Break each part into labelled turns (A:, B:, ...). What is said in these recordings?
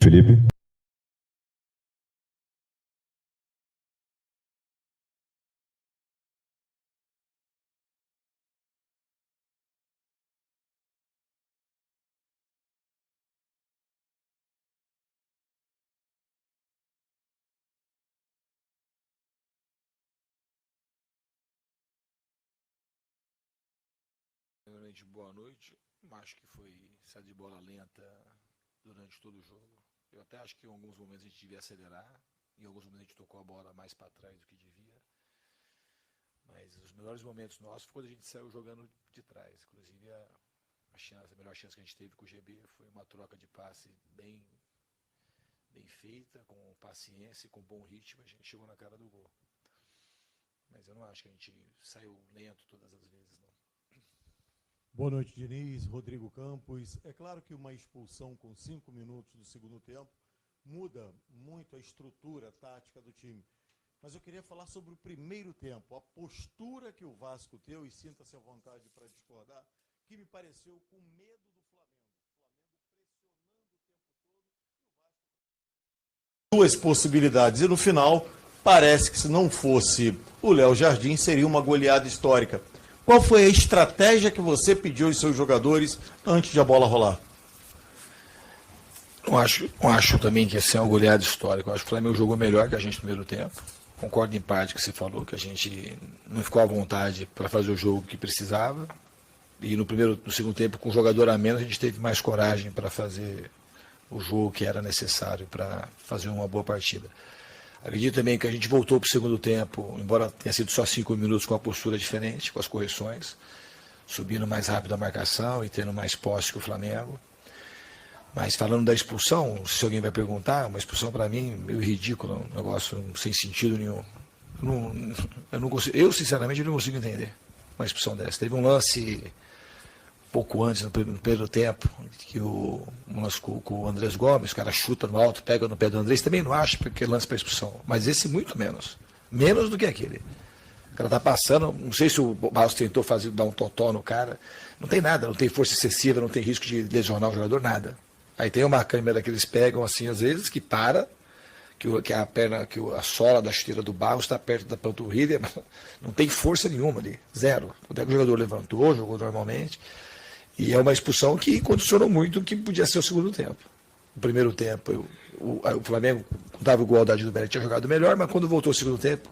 A: Felipe.
B: Primeiramente, boa noite. Acho que foi saída de bola lenta durante todo o jogo. Eu até acho que em alguns momentos a gente devia acelerar, em alguns momentos a gente tocou a bola mais para trás do que devia. Mas os melhores momentos nossos foi quando a gente saiu jogando de trás. Inclusive a melhor chance que a gente teve com o GB foi uma troca de passe bem feita, com paciência e com bom ritmo. A gente chegou na cara do gol. Mas eu não acho que a gente saiu lento todas as vezes, não.
C: Boa noite, Diniz, Rodrigo Campos. É claro que uma expulsão com 5 minutos do segundo tempo muda muito a estrutura tática do time. Mas eu queria falar sobre o primeiro tempo, a postura que o Vasco teve, e sinta-se à vontade para discordar, que me pareceu com medo do Flamengo. O Flamengo pressionando o tempo todo e o Vasco... Duas possibilidades, e no final, parece que se não fosse o Léo Jardim, seria uma goleada histórica. Qual foi a estratégia que você pediu aos seus jogadores antes de a bola rolar?
B: Não acho também que esse é uma goleada histórica. Eu acho que o Flamengo jogou melhor que a gente no primeiro tempo. Concordo em parte com o que você falou, que a gente não ficou à vontade para fazer o jogo que precisava. E no segundo tempo, com o jogador a menos, a gente teve mais coragem para fazer o jogo que era necessário para fazer uma boa partida. Acredito também que a gente voltou para o segundo tempo, embora tenha sido só 5 minutos, com uma postura diferente, com as correções, subindo mais rápido a marcação e tendo mais posse que o Flamengo. Mas falando da expulsão, se alguém vai perguntar, uma expulsão para mim meio ridícula, um negócio sem sentido nenhum. Eu sinceramente não consigo entender uma expulsão dessa. Teve um lance pouco antes, no primeiro tempo, que um lance com o Andrés Gomes, o cara chuta no alto, pega no pé do Andrés, também não acho porque lance para expulsão, mas esse muito menos do que aquele. O cara tá passando, não sei se o Barros tentou dar um totó no cara, não tem nada, não tem força excessiva, não tem risco de lesionar o jogador, nada. Aí tem uma câmera que eles pegam assim, às vezes, que para, que a perna, que a sola da chuteira do Barros está perto da panturrilha, não tem força nenhuma ali, zero. Até que o jogador levantou, jogou normalmente. E é uma expulsão que condicionou muito o que podia ser o segundo tempo. No primeiro tempo, o Flamengo, quando estava com a igualdade do Mérito, tinha jogado melhor, mas quando voltou ao segundo tempo,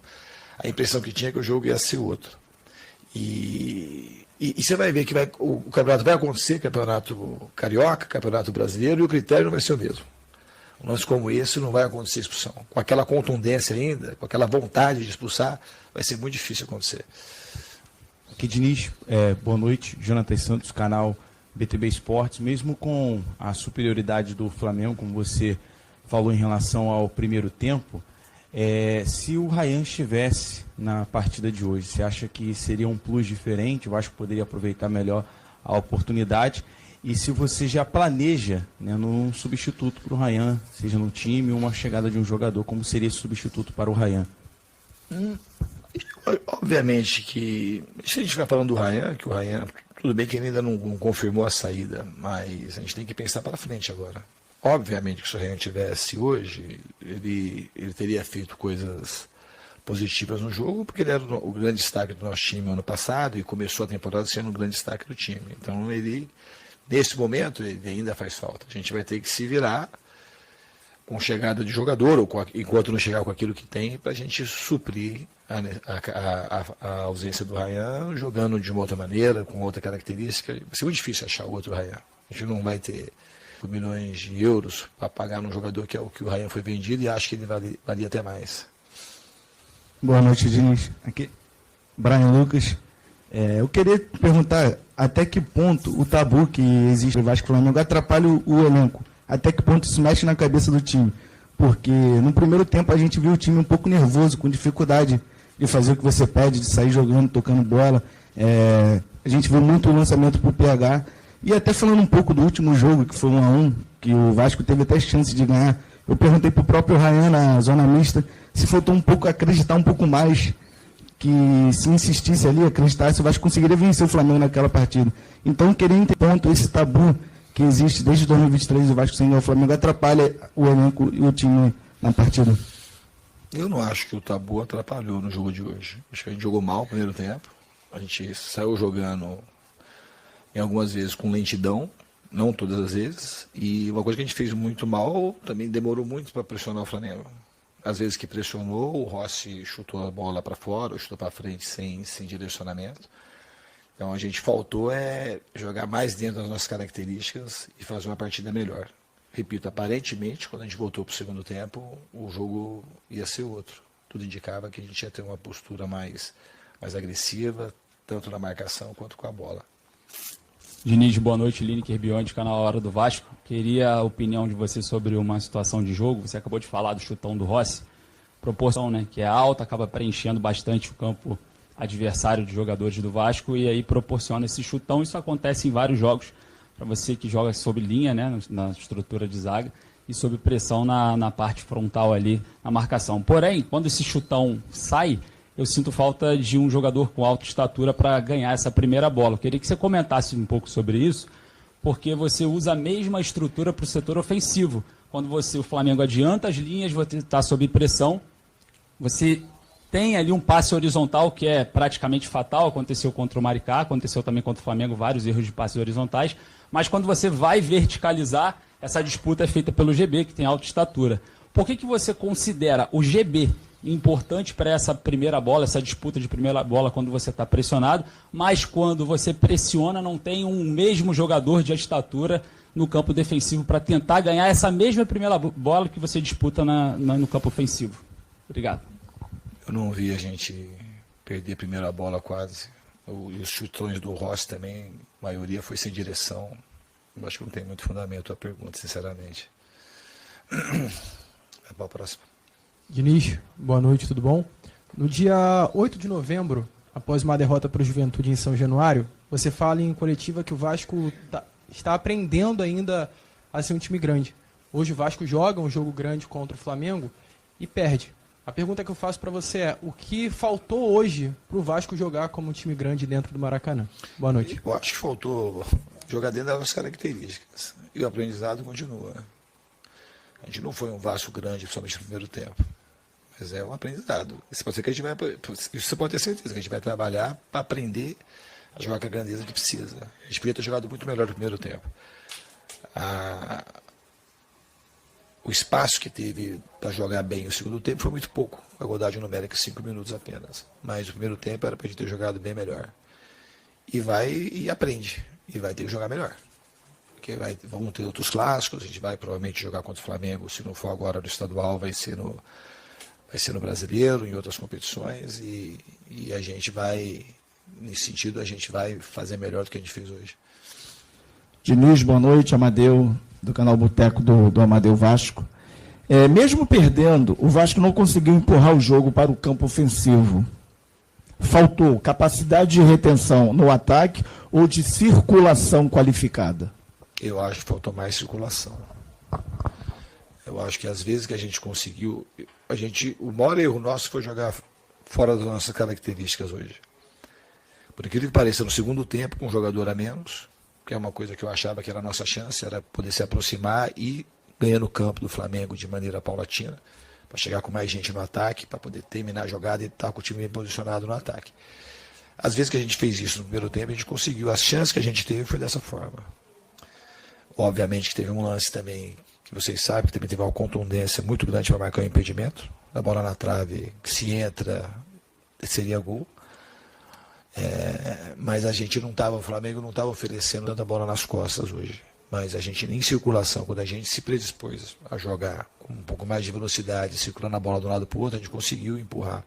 B: a impressão que tinha é que o jogo ia ser outro. E você vai ver que o campeonato vai acontecer, campeonato carioca, campeonato brasileiro, e o critério não vai ser o mesmo. Um lance como esse não vai acontecer expulsão. Com aquela contundência ainda, com aquela vontade de expulsar, vai ser muito difícil acontecer.
D: Aqui, Diniz, boa noite, Jonathan Santos, canal BTB Esportes. Mesmo com a superioridade do Flamengo, como você falou em relação ao primeiro tempo, se o Ryan estivesse na partida de hoje, você acha que seria um plus diferente? Eu acho que poderia aproveitar melhor a oportunidade. E se você já planeja, né, num substituto para o Ryan, seja no time ou uma chegada de um jogador, como seria esse substituto para o Ryan?
B: Obviamente que, se a gente ficar falando do Ryan, que o Ryan, tudo bem que ele ainda não confirmou a saída, mas a gente tem que pensar para frente agora. Obviamente que se o Ryan tivesse hoje, ele teria feito coisas positivas no jogo, porque ele era o grande destaque do nosso time ano passado e começou a temporada sendo um grande destaque do time. Então nesse momento, ele ainda faz falta. A gente vai ter que se virar com chegada de jogador, ou enquanto não chegar com aquilo que tem, para a gente suprir a ausência do Ryan, jogando de uma outra maneira, com outra característica. Vai ser muito difícil achar o outro Ryan. A gente não vai ter milhões de euros para pagar num jogador que é o que o Ryan foi vendido, e acho que ele valia até mais.
D: Boa noite, Diniz. Aqui, Brian Lucas. Eu queria perguntar até que ponto o tabu que existe no Vasco e Flamengo atrapalha o elenco. Até que ponto isso mexe na cabeça do time. Porque no primeiro tempo a gente viu o time um pouco nervoso, com dificuldade de fazer o que você pede, de sair jogando, tocando bola. A gente viu muito lançamento para o PH. E até falando um pouco do último jogo, que foi 1-1, que o Vasco teve até chance de ganhar. Eu perguntei para o próprio Ryan na zona mista se faltou um pouco acreditar um pouco mais, que se insistisse ali, acreditasse, o Vasco conseguiria vencer o Flamengo naquela partida. Então, queria entender ponto esse tabu que existe desde 2023 o Vasco sem ganhar o Flamengo atrapalha o elenco e o time na partida?
B: Eu não acho que o tabu atrapalhou no jogo de hoje. Acho que a gente jogou mal no primeiro tempo. A gente saiu jogando em algumas vezes com lentidão, não todas as vezes. E uma coisa que a gente fez muito mal, também demorou muito para pressionar o Flamengo. Às vezes que pressionou, o Rossi chutou a bola para fora, ou chutou para frente sem direcionamento. Então a gente faltou jogar mais dentro das nossas características e fazer uma partida melhor. Repito, aparentemente, quando a gente voltou para o segundo tempo, o jogo ia ser outro. Tudo indicava que a gente ia ter uma postura mais agressiva, tanto na marcação quanto com a bola.
A: Diniz, boa noite. Lineker Bionde, canal Hora do Vasco. Queria a opinião de você sobre uma situação de jogo. Você acabou de falar do chutão do Rossi. Proporção, né, que é alta, acaba preenchendo bastante o campo adversário de jogadores do Vasco e aí proporciona esse chutão. Isso acontece em vários jogos, para você que joga sob linha, né, na estrutura de zaga, e sob pressão na parte frontal ali, na marcação. Porém, quando esse chutão sai, eu sinto falta de um jogador com alta estatura para ganhar essa primeira bola. Eu queria que você comentasse um pouco sobre isso, porque você usa a mesma estrutura para o setor ofensivo. Quando o Flamengo adianta as linhas, você está sob pressão, você tem ali um passe horizontal que é praticamente fatal, aconteceu contra o Maricá, aconteceu também contra o Flamengo, vários erros de passes horizontais, mas quando você vai verticalizar, essa disputa é feita pelo GB, que tem alta estatura. Por que você considera o GB importante para essa primeira bola, essa disputa de primeira bola quando você está pressionado, mas quando você pressiona não tem um mesmo jogador de estatura no campo defensivo para tentar ganhar essa mesma primeira bola que você disputa no campo ofensivo? Obrigado.
B: Eu não vi a gente perder a primeira bola quase. E os chutões do Rossi também, a maioria foi sem direção. Eu acho que não tem muito fundamento a pergunta, sinceramente. Vai para a próxima.
E: Diniz, boa noite, tudo bom? No dia 8 de novembro, após uma derrota para o Juventude em São Januário, você fala em coletiva que o Vasco está aprendendo ainda a ser um time grande. Hoje o Vasco joga um jogo grande contra o Flamengo e perde. A pergunta que eu faço para você é, o que faltou hoje para o Vasco jogar como um time grande dentro do Maracanã? Boa noite.
B: Eu acho que faltou jogar dentro das características. E o aprendizado continua. A gente não foi um Vasco grande, principalmente no primeiro tempo. Mas é um aprendizado. Isso pode ser que a gente vai, isso você pode ter certeza, que a gente vai trabalhar para aprender a jogar com a grandeza que precisa. A gente podia ter jogado muito melhor no primeiro tempo. O espaço que teve para jogar bem no segundo tempo foi muito pouco. A igualdade numérica, 5 minutos apenas. Mas o primeiro tempo era para a gente ter jogado bem melhor. E aprende. E vai ter que jogar melhor. Porque vamos ter outros clássicos, a gente vai provavelmente jogar contra o Flamengo, se não for agora no estadual, vai ser no Brasileiro, em outras competições, e a gente vai, nesse sentido, a gente vai fazer melhor do que a gente fez hoje.
D: Diniz, boa noite, Amadeu, do canal Boteco do Amadeu Vasco. Mesmo perdendo, o Vasco não conseguiu empurrar o jogo para o campo ofensivo. Faltou capacidade de retenção no ataque ou de circulação qualificada? Eu
B: acho que faltou mais circulação. Eu acho que às vezes que a gente conseguiu, o maior erro nosso foi jogar fora das nossas características hoje. Por aquilo que pareça, no segundo tempo, com um jogador a menos, que é uma coisa que eu achava que era a nossa chance, era poder se aproximar e ganhar no campo do Flamengo de maneira paulatina, para chegar com mais gente no ataque, para poder terminar a jogada e estar com o time bem posicionado no ataque. Às vezes que a gente fez isso no primeiro tempo, a gente conseguiu. As chances que a gente teve foi dessa forma. Obviamente que teve um lance também, que vocês sabem, que também teve uma contundência muito grande para marcar o impedimento. A bola na trave, que se entra, seria gol. Mas a gente não estava, o Flamengo não estava oferecendo tanta bola nas costas hoje. Mas a gente, em circulação, quando a gente se predispôs a jogar com um pouco mais de velocidade, circulando a bola de um lado para o outro, a gente conseguiu empurrar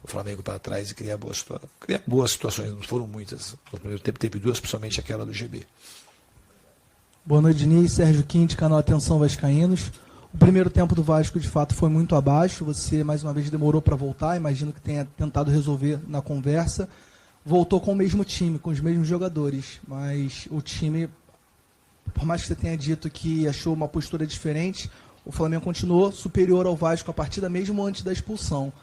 B: o Flamengo para trás e criar boas situações. Não foram muitas. No primeiro tempo teve duas, principalmente aquela do GB.
E: Boa noite, Diniz. Sérgio Quinte, canal Atenção Vascaínos. O primeiro tempo do Vasco, de fato, foi muito abaixo. Você, mais uma vez, demorou para voltar. Imagino que tenha tentado resolver na conversa. Voltou com o mesmo time, com os mesmos jogadores. Mas o time, por mais que você tenha dito que achou uma postura diferente, o Flamengo continuou superior ao Vasco a partida mesmo antes da expulsão.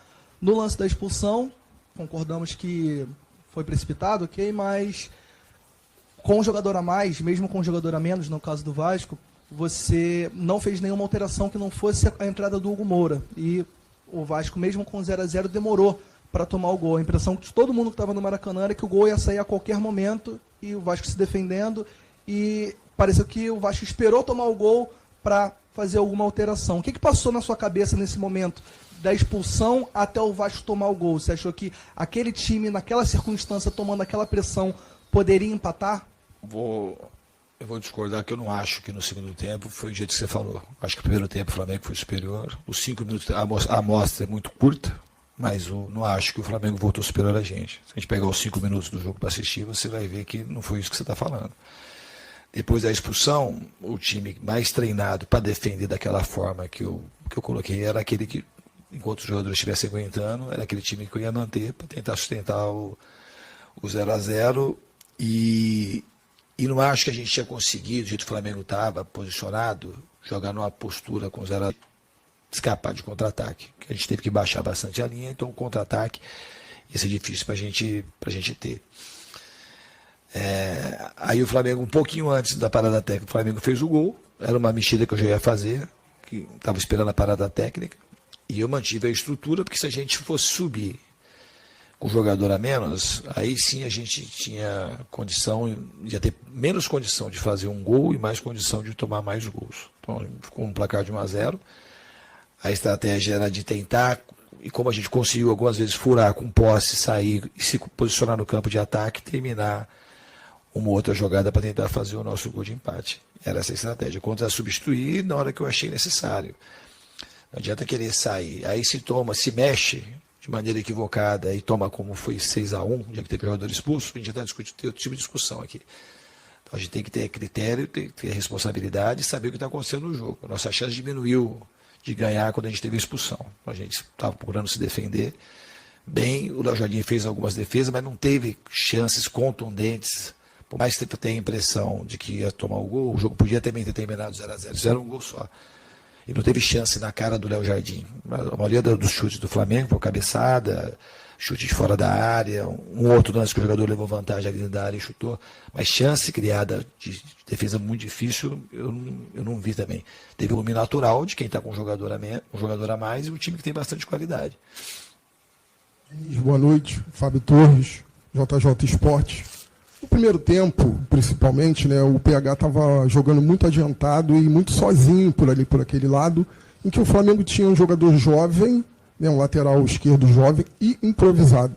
E: No lance da expulsão, concordamos que foi precipitado, ok? Mas com um jogador a mais, mesmo com um jogador a menos, no caso do Vasco, você não fez nenhuma alteração que não fosse a entrada do Hugo Moura. E o Vasco, mesmo com 0-0, demorou para tomar o gol. A impressão de todo mundo que estava no Maracanã era que o gol ia sair a qualquer momento, e o Vasco se defendendo, e pareceu que o Vasco esperou tomar o gol para fazer alguma alteração. O que passou na sua cabeça nesse momento, da expulsão até o Vasco tomar o gol? Você achou que aquele time, naquela circunstância, tomando aquela pressão, poderia empatar?
B: Eu vou discordar, que eu não acho que no segundo tempo foi o jeito que você falou. Acho que o primeiro tempo o Flamengo foi superior. Os 5 minutos, a amostra é muito curta, mas eu não acho que o Flamengo voltou superior a gente. Se a gente pegar os 5 minutos do jogo para assistir, você vai ver que não foi isso que você está falando. Depois da expulsão, o time mais treinado para defender daquela forma que eu coloquei era aquele que, enquanto os jogadores estivessem aguentando, era aquele time que eu ia manter para tentar sustentar o 0-0. E não acho que a gente tinha conseguido, do jeito que o Flamengo estava posicionado, jogar numa postura com 0-0, escapar de contra-ataque. A gente teve que baixar bastante a linha, então o contra-ataque ia ser difícil para a gente ter. Aí o Flamengo, um pouquinho antes da parada técnica, o Flamengo fez o gol. Era uma mexida que eu já ia fazer, que estava esperando a parada técnica, e eu mantive a estrutura, porque se a gente fosse subir com o jogador a menos, aí sim a gente tinha condição, ia ter menos condição de fazer um gol e mais condição de tomar mais gols. Então ficou um placar de 1-0. A estratégia era de tentar, e como a gente conseguiu algumas vezes furar com posse, sair e se posicionar no campo de ataque, terminar uma outra jogada para tentar fazer o nosso gol de empate. Era essa a estratégia. Contra substituir na hora que eu achei necessário. Não adianta querer sair. Aí se mexe de maneira equivocada e toma como foi 6-1, já que teve jogador expulso, a gente já está discutindo outro tipo de discussão aqui. Então a gente tem que ter critério, tem que ter responsabilidade e saber o que está acontecendo no jogo. A nossa chance diminuiu de ganhar quando a gente teve a expulsão. A gente estava procurando se defender bem, o Léo Jardim fez algumas defesas, mas não teve chances contundentes. Por mais que tenha a impressão de que ia tomar o gol, o jogo podia também ter terminado 0-0. Isso era um gol só. E não teve chance na cara do Léo Jardim. A maioria dos chutes do Flamengo foi cabeçada, chute de fora da área, um outro lance que o jogador levou vantagem ali da área e chutou. Mas chance criada de defesa muito difícil, eu não vi também. Teve o volume natural de quem está com um jogador a mais e um time que tem bastante qualidade.
F: Boa noite, Fábio Torres, JJ Esportes. No primeiro tempo, principalmente, né, o PH estava jogando muito adiantado e muito sozinho por aquele lado, em que o Flamengo tinha um jogador jovem, né, um lateral esquerdo jovem e improvisado.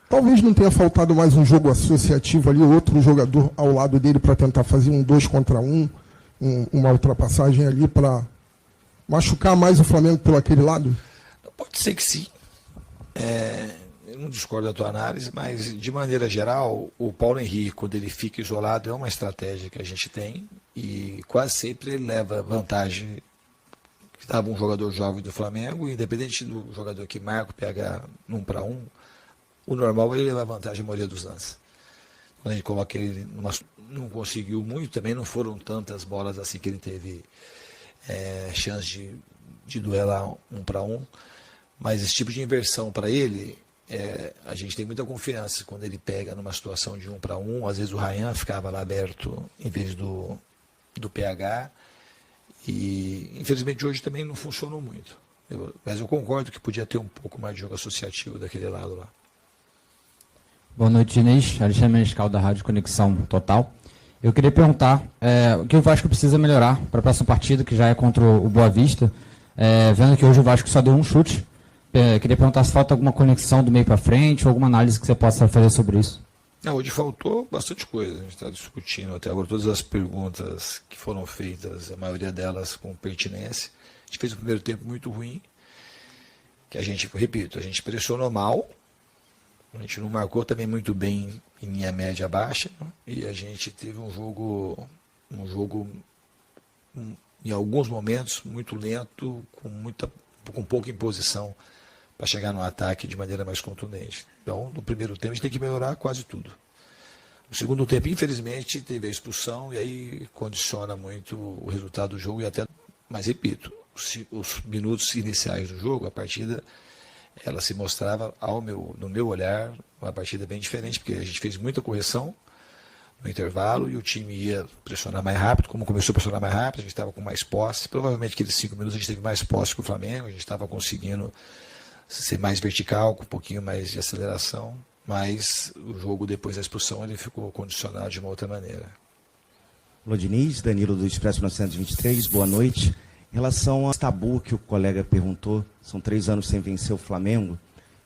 F: Talvez não tenha faltado mais um jogo associativo ali, outro jogador ao lado dele para tentar fazer um 2 contra 1, uma ultrapassagem ali para machucar mais o Flamengo por aquele lado?
B: Pode ser que sim. Eu não discordo da tua análise, mas de maneira geral, o Paulo Henrique, quando ele fica isolado, é uma estratégia que a gente tem e quase sempre ele leva vantagem. Estava um jogador jovem do Flamengo, independente do jogador que marca o PH num para um, o normal é ele levar vantagem a maioria dos lances. Quando a gente coloca ele não conseguiu muito, também não foram tantas bolas assim que ele teve chance de duelar um para um, mas esse tipo de inversão para ele, a gente tem muita confiança quando ele pega numa situação de 1 para 1. Às vezes o Ryan ficava lá aberto em vez do PH. E infelizmente hoje também não funcionou muito. Mas eu concordo que podia ter um pouco mais de jogo associativo daquele lado lá.
G: Boa noite, Inês. Alexandre Menescal, da Rádio Conexão Total. Eu queria perguntar o que o Vasco precisa melhorar para a próxima partida, que já é contra o Boa Vista. Vendo que hoje o Vasco só deu um chute. Queria perguntar se falta alguma conexão do meio para frente ou alguma análise que você possa fazer sobre isso.
B: Hoje faltou bastante coisa. A gente está discutindo até agora todas as perguntas que foram feitas, a maioria delas com pertinência. A gente fez um primeiro tempo muito ruim, que a gente pressionou mal, a gente não marcou também muito bem em linha média baixa, e a gente teve um jogo em alguns momentos muito lento, com pouca imposição para chegar no ataque de maneira mais contundente. Então, no primeiro tempo, a gente tem que melhorar quase tudo. No segundo tempo, infelizmente, teve a expulsão e aí condiciona muito o resultado do jogo. Mas, repito, os minutos iniciais do jogo, a partida, ela se mostrava, no meu olhar, uma partida bem diferente, porque a gente fez muita correção, no intervalo e o time ia pressionar mais rápido. Como começou a pressionar mais rápido, a gente estava com mais posse. Provavelmente aqueles 5 minutos a gente teve mais posse que o Flamengo, a gente estava conseguindo ser mais vertical, com um pouquinho mais de aceleração, mas o jogo depois da expulsão ele ficou condicionado de uma outra maneira.
H: Alô, Diniz, Danilo do Expresso 923, boa noite. Em relação ao tabu que o colega perguntou, são 3 anos sem vencer o Flamengo,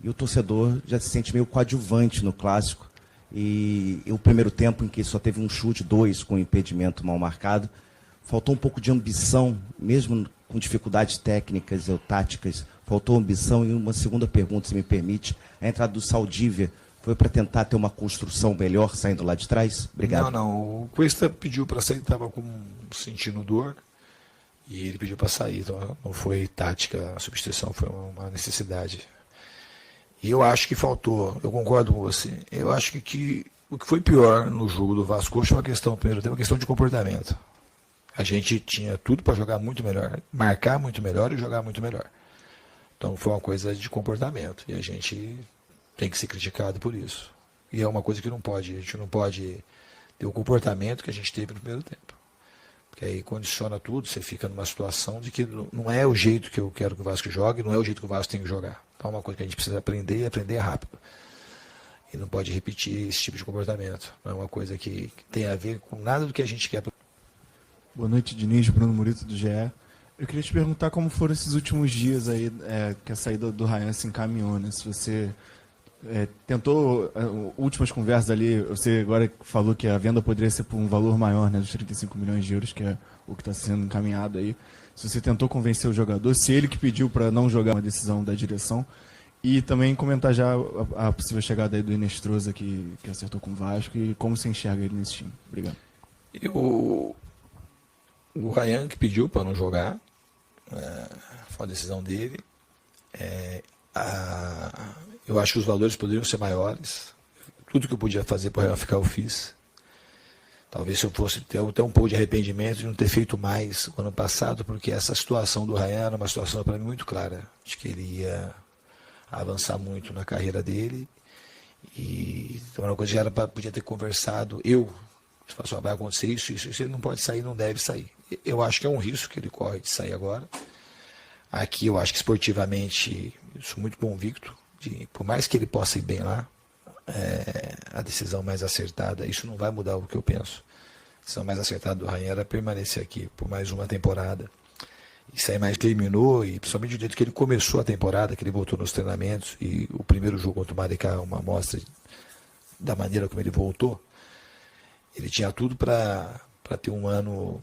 H: e o torcedor já se sente meio coadjuvante no clássico. E o primeiro tempo, em que só teve um chute, 2 com impedimento mal marcado, faltou um pouco de ambição, mesmo com dificuldades técnicas ou táticas, faltou ambição. E uma segunda pergunta, se me permite, a entrada do Saldívia foi para tentar ter uma construção melhor saindo lá de trás? Obrigado.
B: Não, o Cuesta pediu para sair, estava sentindo dor, e ele pediu para sair, então não foi tática, a substituição foi uma necessidade. E eu acho que faltou, eu concordo com você, eu acho que o que foi pior no jogo do Vasco foi uma questão, primeiro tempo, uma questão de comportamento. A gente tinha tudo para jogar muito melhor, marcar muito melhor e jogar muito melhor. Então foi uma coisa de comportamento, e a gente tem que ser criticado por isso. E é uma coisa que a gente não pode ter o comportamento que a gente teve no primeiro tempo. Porque aí condiciona tudo, você fica numa situação de que não é o jeito que eu quero que o Vasco jogue, não é o jeito que o Vasco tem que jogar. Então é uma coisa que a gente precisa aprender e aprender rápido. E não pode repetir esse tipo de comportamento. Não é uma coisa que tem a ver com nada do que a gente quer.
I: Boa noite, Diniz, Bruno Murito do GE. Eu queria te perguntar como foram esses últimos dias aí que a saída do Ryan se encaminhou, né? Se você tentou, últimas conversas ali, você agora falou que a venda poderia ser por um valor maior, né, dos 35 milhões de euros, que é o que está sendo encaminhado aí. Se você tentou convencer o jogador, se ele que pediu para não jogar, uma decisão da direção, e também comentar já a possível chegada aí do Inestrosa, que acertou com o Vasco, e como você enxerga ele nesse time. Obrigado.
B: O Ryan que pediu para não jogar, foi a decisão dele. Eu acho que os valores poderiam ser maiores. Tudo que eu podia fazer para o Ryan ficar, eu fiz. Talvez se eu fosse ter até um pouco de arrependimento de não ter feito mais no ano passado, porque essa situação do Ryan era uma situação para mim muito clara. Acho que ele ia avançar muito na carreira dele. E então, uma coisa que já podia ter conversado. Vai acontecer isso, ele não pode sair, não deve sair. Eu acho que é um risco que ele corre de sair agora. Aqui eu acho que esportivamente, eu sou muito convicto, por mais que ele possa ir bem lá, a decisão mais acertada, isso não vai mudar o que eu penso. A decisão mais acertada do Ryan era permanecer aqui por mais uma temporada. Isso aí mais terminou, e principalmente do jeito que ele começou a temporada, que ele voltou nos treinamentos, e o primeiro jogo contra o Maricá, uma amostra da maneira como ele voltou. Ele tinha tudo para ter um ano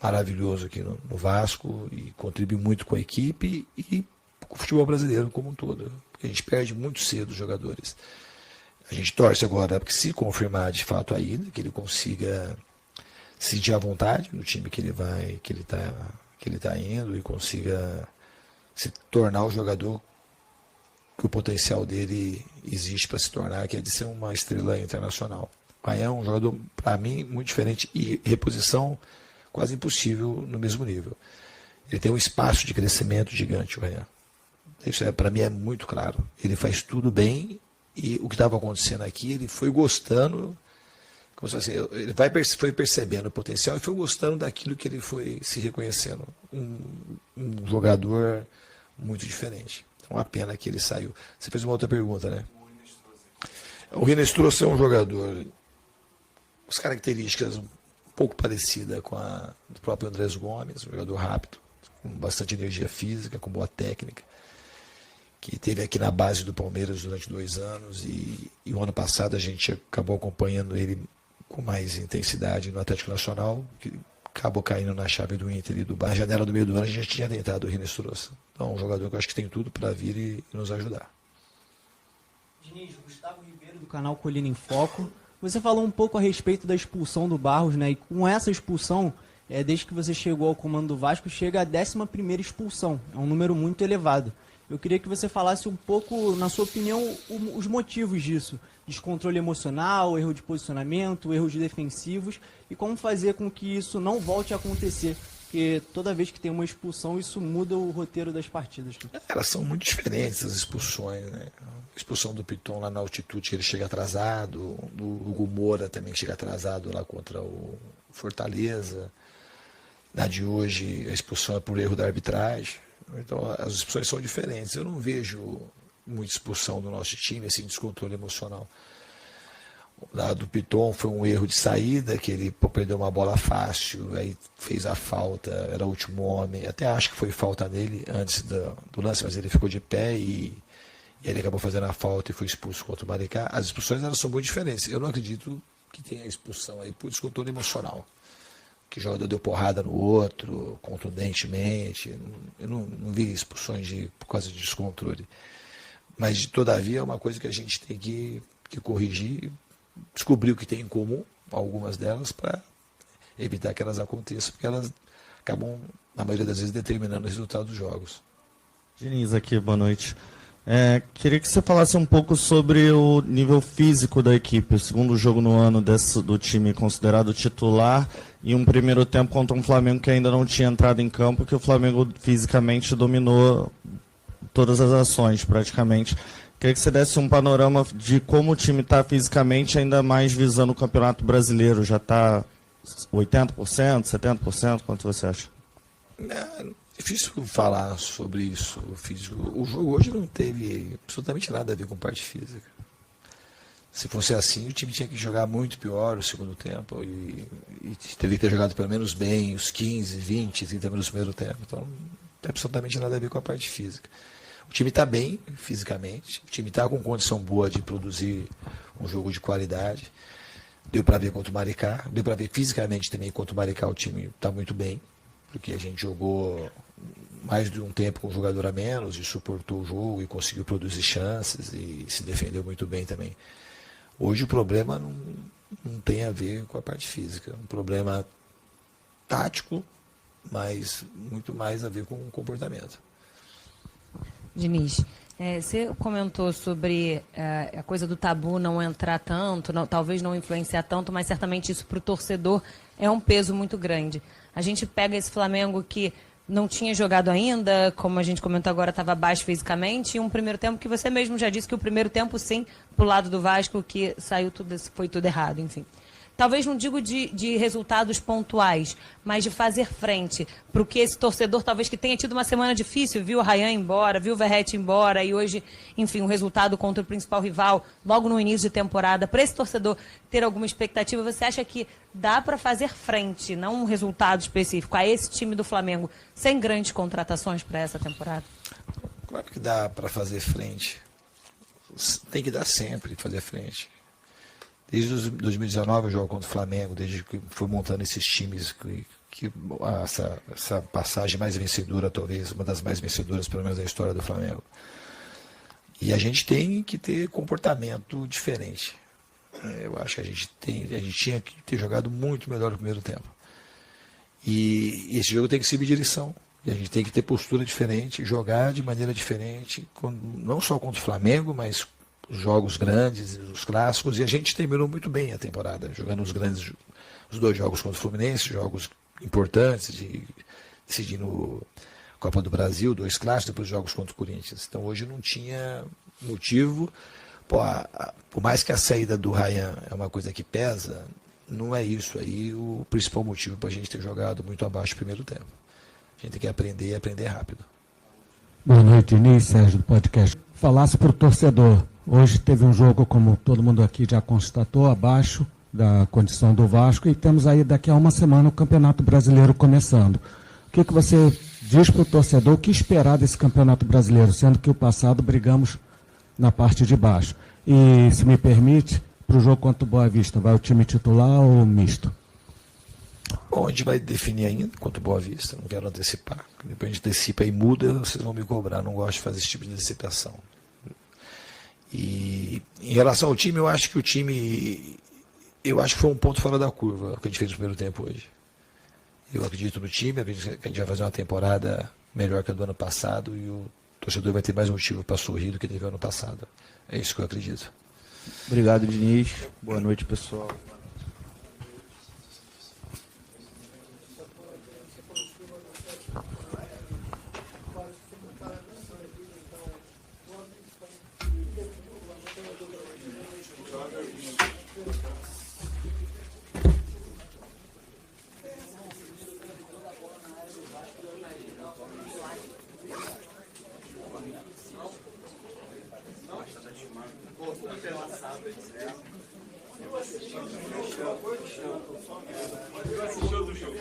B: maravilhoso aqui no Vasco e contribuir muito com a equipe e com o futebol brasileiro como um todo. Porque a gente perde muito cedo os jogadores. A gente torce agora porque, se confirmar de fato a ida, que ele consiga sentir a vontade no time que ele está indo, e consiga se tornar o jogador que o potencial dele existe para se tornar, que é de ser uma estrela internacional. O Ryan é um jogador, para mim, muito diferente, e reposição quase impossível no mesmo nível. Ele tem um espaço de crescimento gigante, o Ryan. Isso para mim é muito claro. Ele faz tudo bem, e o que estava acontecendo aqui, ele foi gostando, como se fosse, ele foi percebendo o potencial e foi gostando daquilo que ele foi se reconhecendo. Um jogador muito diferente. Então, uma pena que ele saiu. Você fez uma outra pergunta, né? O Inestrosa é um jogador, as características um pouco parecidas com a do próprio Andrés Gomes, um jogador rápido, com bastante energia física, com boa técnica, que esteve aqui na base do Palmeiras durante 2 anos, e o ano passado a gente acabou acompanhando ele com mais intensidade no Atlético Nacional, que acabou caindo na chave do Inter e do Bahia. Na janela do meio do ano a gente já tinha tentado o Inestrosa. Então, um jogador que eu acho que tem tudo para vir e nos ajudar.
J: Diniz, Gustavo Ribeiro do canal Colina em Foco. Você falou um pouco a respeito da expulsão do Barros, né? E com essa expulsão, desde que você chegou ao comando do Vasco, chega a 11ª expulsão. É um número muito elevado. Eu queria que você falasse um pouco, na sua opinião, os motivos disso. Descontrole emocional, erro de posicionamento, erros defensivos, e como fazer com que isso não volte a acontecer Porque toda vez que tem uma expulsão, isso muda o roteiro das partidas.
B: Elas são muito diferentes, as expulsões, né? A expulsão do Piton lá na altitude, que ele chega atrasado, do Hugo Moura também que chega atrasado lá contra o Fortaleza. Na de hoje, a expulsão é por erro da arbitragem. Então, as expulsões são diferentes. Eu não vejo muita expulsão do nosso time, assim, descontrole emocional. Lá do Piton foi um erro de saída, que ele perdeu uma bola fácil, aí fez a falta, era o último homem. Até acho que foi falta nele antes do lance, mas ele ficou de pé e ele acabou fazendo a falta e foi expulso contra o Maricá. As expulsões elas são muito diferentes. Eu não acredito que tenha expulsão aí por descontrole emocional. Que o jogador deu porrada no outro, contundentemente. Eu não vi expulsões por causa de descontrole. Mas, todavia, é uma coisa que a gente tem que corrigir, descobrir o que tem em comum, algumas delas, para evitar que elas aconteçam, porque elas acabam, na maioria das vezes, determinando o resultado dos jogos.
K: Diniz aqui, boa noite. Queria que você falasse um pouco sobre o nível físico da equipe, o segundo jogo no ano do time considerado titular e um primeiro tempo contra um Flamengo que ainda não tinha entrado em campo, que o Flamengo fisicamente dominou todas as ações praticamente. Queria que você desse um panorama de como o time está fisicamente, ainda mais visando o Campeonato Brasileiro. Já está 80%, 70%? Quanto você acha?
B: É difícil falar sobre isso, o físico. O jogo hoje não teve absolutamente nada a ver com parte física. Se fosse assim, o time tinha que jogar muito pior o segundo tempo e teria que ter jogado pelo menos bem os 15, 20, 30 minutos do primeiro tempo. Então, não tem absolutamente nada a ver com a parte física. O time está bem fisicamente, o time está com condição boa de produzir um jogo de qualidade. Deu para ver contra o Maricá, deu para ver fisicamente também contra o Maricá, o time está muito bem, porque a gente jogou mais de um tempo com um jogador a menos e suportou o jogo e conseguiu produzir chances e se defendeu muito bem também. Hoje o problema não tem a ver com a parte física, é um problema tático, mas muito mais a ver com o comportamento.
L: Diniz, você comentou sobre a coisa do tabu não entrar tanto, talvez não influenciar tanto, mas certamente isso para o torcedor é um peso muito grande. A gente pega esse Flamengo que não tinha jogado ainda, como a gente comentou agora, estava baixo fisicamente, e um primeiro tempo que você mesmo já disse que o primeiro tempo, sim, pro lado do Vasco, que saiu tudo, foi tudo errado, enfim. Talvez não digo de resultados pontuais, mas de fazer frente para o que esse torcedor, talvez que tenha tido uma semana difícil, viu o Ryan embora, viu o Verratti embora, e hoje, enfim, um resultado contra o principal rival, logo no início de temporada, para esse torcedor ter alguma expectativa, você acha que dá para fazer frente, não um resultado específico, a esse time do Flamengo, sem grandes contratações para essa temporada?
B: Claro que dá para fazer frente. Tem que dar sempre fazer frente. Desde 2019 eu jogo contra o Flamengo, desde que fui montando esses times, essa passagem mais vencedora, talvez, uma das mais vencedoras, pelo menos, da história do Flamengo. E a gente tem que ter comportamento diferente. Eu acho que a gente tinha que ter jogado muito melhor no primeiro tempo. E esse jogo tem que seguir direção. E a gente tem que ter postura diferente, jogar de maneira diferente, não só contra o Flamengo, mas os jogos grandes, os clássicos, e a gente terminou muito bem a temporada, jogando os dois jogos contra o Fluminense, jogos importantes, decidindo Copa do Brasil, 2 clássicos, depois jogos contra o Corinthians. Então hoje não tinha motivo, por mais que a saída do Ryan é uma coisa que pesa, não é isso aí o principal motivo para a gente ter jogado muito abaixo do primeiro tempo. A gente tem que aprender e aprender rápido.
M: Boa noite, Diniz, Sérgio do podcast. Falasse para o torcedor, hoje teve um jogo, como todo mundo aqui já constatou, abaixo da condição do Vasco, e temos aí daqui a uma semana o Campeonato Brasileiro começando. O que você diz para o torcedor, o que esperar desse Campeonato Brasileiro, sendo que o passado brigamos na parte de baixo? E, se me permite, para o jogo contra o Boa Vista, vai o time titular ou misto?
B: Bom, a gente vai definir ainda contra o Boa Vista, não quero antecipar. Depois a gente antecipa e muda, vocês vão me cobrar, não gosto de fazer esse tipo de antecipação. E em relação ao time, eu acho que foi um ponto fora da curva o que a gente fez no primeiro tempo hoje. Eu acredito no time, acredito que a gente vai fazer uma temporada melhor que a do ano passado e o torcedor vai ter mais motivo para sorrir do que teve ano passado. É isso que eu acredito.
K: Obrigado, Diniz. Boa noite, pessoal.
A: Eu assisti outro jogo.